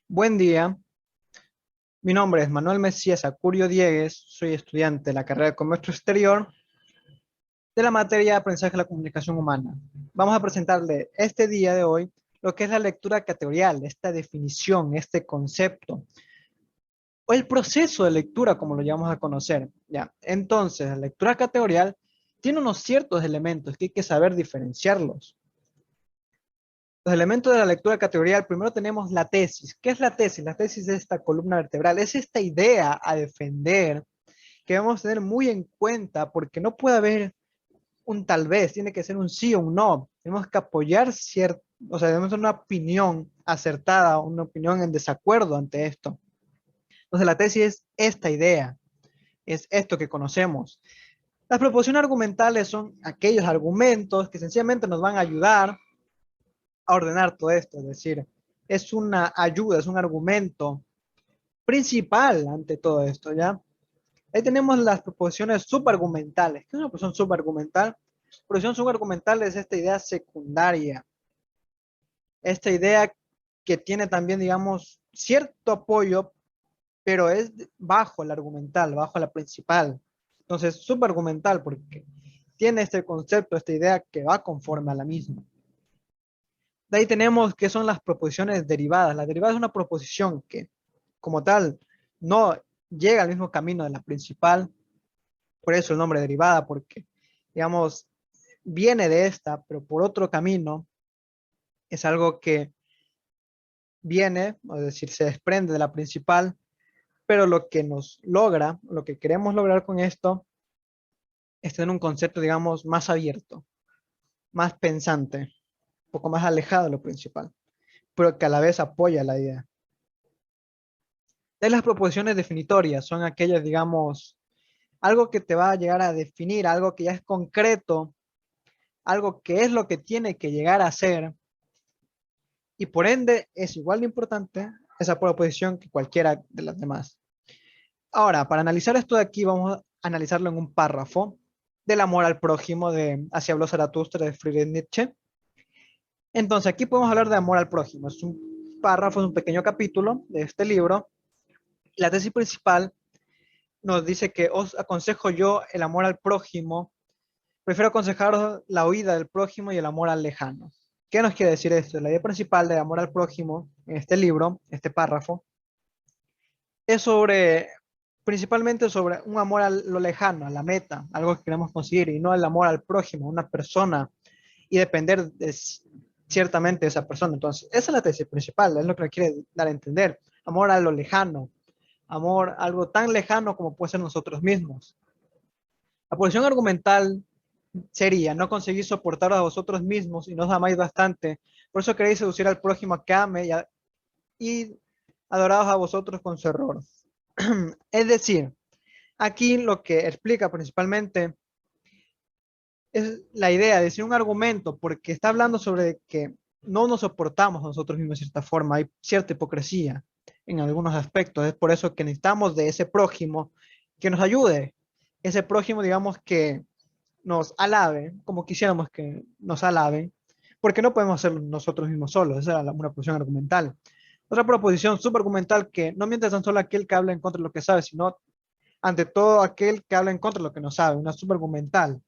Buen día, mi nombre es Manuel Mesías Acurio Diegues, soy estudiante de la carrera de Comercio Exterior de la materia de Aprendizaje de la Comunicación Humana. Vamos a presentarle este día de hoy lo que es la lectura categorial, esta definición, este concepto, o el proceso de lectura como lo llamamos a conocer. ¿Ya? Entonces, la lectura categorial tiene unos ciertos elementos que hay que saber diferenciarlos. Los elementos de la lectura categorial, primero tenemos la tesis. ¿Qué es la tesis? La tesis es esta columna vertebral, es esta idea a defender que debemos tener muy en cuenta porque no puede haber un tal vez, tiene que ser un sí o un no. Tenemos que apoyar cierto, o sea, debemos tener una opinión acertada, una opinión en desacuerdo ante esto. Entonces la tesis es esta idea, es esto que conocemos. Las proposiciones argumentales son aquellos argumentos que sencillamente nos van a ayudar a ordenar todo esto, es decir, es una ayuda, es un argumento principal ante todo esto, ¿ya? Ahí tenemos las proposiciones subargumentales. ¿Qué es una proposición subargumental? Proposición subargumental es esta idea secundaria, esta idea que tiene también, digamos, cierto apoyo, pero es bajo la argumental, bajo la principal. Entonces, subargumental porque tiene este concepto, esta idea que va conforme a la misma. De ahí tenemos que son las proposiciones derivadas. La derivada es una proposición que, como tal, no llega al mismo camino de la principal, por eso el nombre derivada, porque, digamos, viene de esta, pero por otro camino, es algo que viene, es decir, se desprende de la principal, pero lo que nos logra, lo que queremos lograr con esto, es tener un concepto, digamos, más abierto, más pensante, un poco más alejado de lo principal, pero que a la vez apoya la idea. De las proposiciones definitorias son aquellas, digamos, algo que te va a llegar a definir, algo que ya es concreto, algo que es lo que tiene que llegar a ser, y por ende es igual de importante esa proposición que cualquiera de las demás. Ahora, para analizar esto de aquí, vamos a analizarlo en un párrafo del amor al prójimo de Así habló Zaratustra de Friedrich Nietzsche. Entonces, aquí podemos hablar de amor al prójimo. Es un párrafo, es un pequeño capítulo de este libro. La tesis principal nos dice que os aconsejo yo el amor al prójimo. Prefiero aconsejaros la huida del prójimo y el amor al lejano. ¿Qué nos quiere decir esto? La idea principal de amor al prójimo en este libro, este párrafo, es sobre, principalmente sobre un amor a lo lejano, a la meta, algo que queremos conseguir, y no el amor al prójimo, una persona, y depender ciertamente de esa persona. Entonces, esa es la tesis principal, es lo que nos quiere dar a entender. Amor a lo lejano, amor a algo tan lejano como puede ser nosotros mismos. La posición argumental sería, no conseguís soportar a vosotros mismos y no os amáis bastante, por eso queréis seducir al prójimo a que ame y adorados a vosotros con su error. Es decir, aquí lo que explica principalmente es la idea de decir un argumento, porque está hablando sobre que no nos soportamos a nosotros mismos de cierta forma, hay cierta hipocresía en algunos aspectos, es por eso que necesitamos de ese prójimo que nos ayude, ese prójimo, digamos, que nos alabe, como quisiéramos que nos alaben, porque no podemos hacerlo nosotros mismos solos, esa es una posición argumental. Otra proposición subargumental que no miente tan solo aquel que habla en contra de lo que sabe, sino ante todo aquel que habla en contra de lo que no sabe, una subargumental.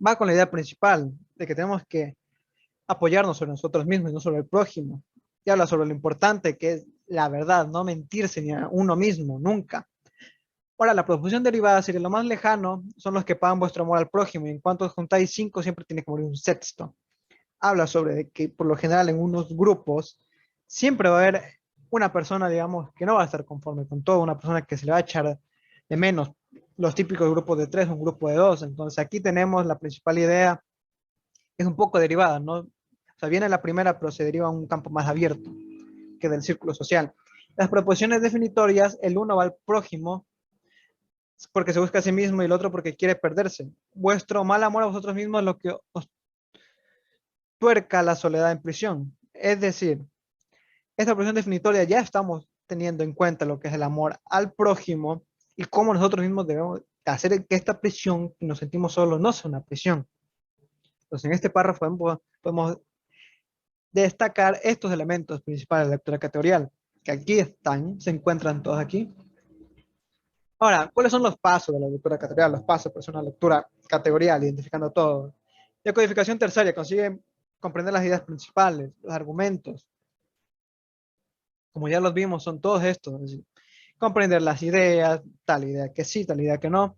Va con la idea principal de que tenemos que apoyarnos sobre nosotros mismos y no sobre el prójimo. Y habla sobre lo importante que es la verdad, no mentirse ni a uno mismo, nunca. Ahora, la proposición derivada sería lo más lejano, son los que pagan vuestro amor al prójimo, y en cuanto juntáis cinco, siempre tiene que morir un sexto. Habla sobre que por lo general en unos grupos siempre va a haber una persona, digamos, que no va a estar conforme con todo, una persona que se le va a echar de menos los típicos grupos de tres, un grupo de dos. Entonces aquí tenemos la principal idea, es un poco derivada, ¿no? O sea, viene la primera, pero se deriva a un campo más abierto que del círculo social. Las proposiciones definitorias, el uno va al prójimo porque se busca a sí mismo y el otro porque quiere perderse. Vuestro mal amor a vosotros mismos es lo que os tuerca la soledad en prisión. Es decir, esta presión definitoria ya estamos teniendo en cuenta lo que es el amor al prójimo y cómo nosotros mismos debemos hacer que esta prisión, que nos sentimos solos, no sea una prisión. Entonces, en este párrafo podemos destacar estos elementos principales de la lectura categorial. que aquí están, se encuentran todos aquí. Ahora, ¿cuáles son los pasos de la lectura categorial? Los pasos para hacer una lectura categorial, identificando todo. La codificación terciaria consigue comprender las ideas principales, los argumentos. Como ya los vimos, son todos estos. Es decir, comprender las ideas, tal idea que sí, tal idea que no.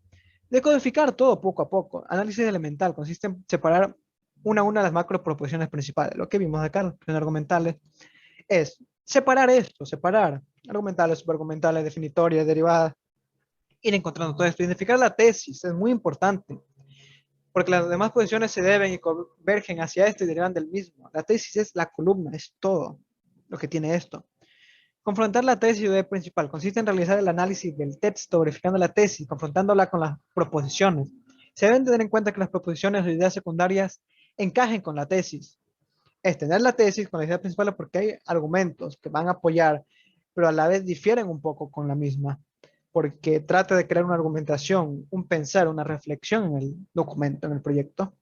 Decodificar todo poco a poco. Análisis elemental consiste en separar una a una las macro proposiciones principales. Lo que vimos acá, las proposiciones argumentales, es separar esto, separar argumentales, subargumentales, definitorias, derivadas, ir encontrando todo esto. Identificar la tesis es muy importante, porque las demás posiciones se deben y convergen hacia esto y derivan del mismo. La tesis es la columna, es todo lo que tiene esto. Confrontar la tesis y idea principal consiste en realizar el análisis del texto, verificando la tesis, confrontándola con las proposiciones. Se deben tener en cuenta que las proposiciones o ideas secundarias encajen con la tesis. Es tener la tesis con la idea principal porque hay argumentos que van a apoyar, pero a la vez difieren un poco con la misma, porque trata de crear una argumentación, un pensar, una reflexión en el documento, en el proyecto.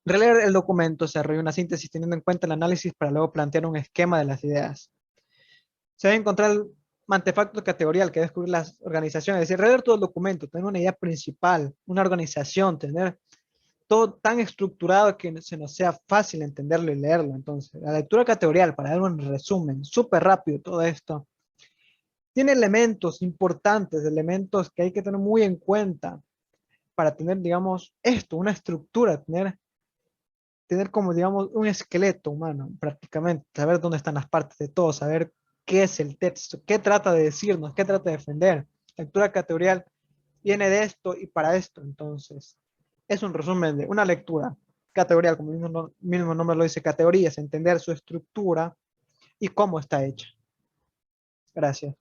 Releer el documento se desarrolla una síntesis teniendo en cuenta el análisis para luego plantear un esquema de las ideas. Se debe encontrar el artefacto categorial que descubrir las organizaciones, es decir, releer todo el documento, tener una idea principal, una organización, tener todo tan estructurado que se nos sea fácil entenderlo y leerlo. Entonces, la lectura categorial, para dar un resumen súper rápido todo esto, tiene elementos importantes, elementos que hay que tener muy en cuenta para tener, digamos, esto, una estructura, tener como, digamos, un esqueleto humano, prácticamente, saber dónde están las partes de todo, saber qué es el texto, qué trata de decirnos, qué trata de defender. La lectura categorial viene de esto y para esto, entonces, es un resumen de una lectura categorial, como el mismo nombre lo dice, categorías, entender su estructura y cómo está hecha. Gracias.